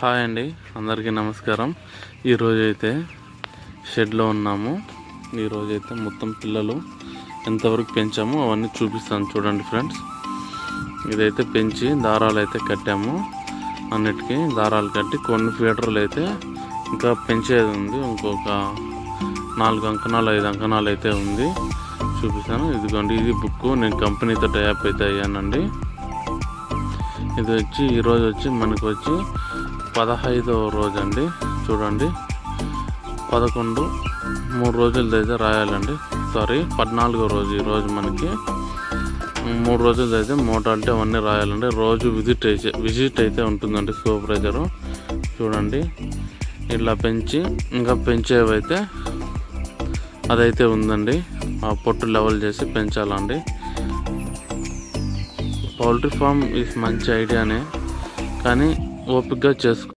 Hi అండి, అందరికీ నమస్కారం. ఈరోజైతే షెడ్లో ఉన్నాము. ఈరోజైతే మొత్తం పిల్లలు ఎంతవరకు పెంచామో అవన్నీ చూపిస్తాను చూడండి ఫ్రెండ్స్. ఇదైతే పెంచి దారాలు అయితే కట్టాము. అన్నిటికీ దారాలు కట్టి కొన్ని ఫీడర్లు అయితే ఇంకా పెంచేది ఉంది. ఇంకొక 4 అంకణాలు 5 అంకణాలు అయితే ఉంది, చూపిస్తాను. ఇదిగోండి, ఇది బుక్. నేను కంపెనీతో టైప్ అయితే అయ్యానండి. ఇది వచ్చి ఈరోజు వచ్చి మనకు వచ్చి 15వ రోజు అండి. చూడండి, 11 3 రోజులది అయితే రాయాలండి. 14వ రోజు ఈరోజు మనకి. 3 రోజులది అయితే మోటాలిటీ అవన్నీ రాయాలండి. రోజు విజిట్ అయితే ఉంటుందండి సూపర్వైజరు. చూడండి, ఇలా పెంచి ఇంకా పెంచేవైతే అదైతే ఉందండి. ఆ పొట్టు లెవెల్ చేసి పెంచాలండి. పౌల్ట్రీ ఫామ్ మంచి ఐడియానే, కానీ ఓపికగా చేసుకో.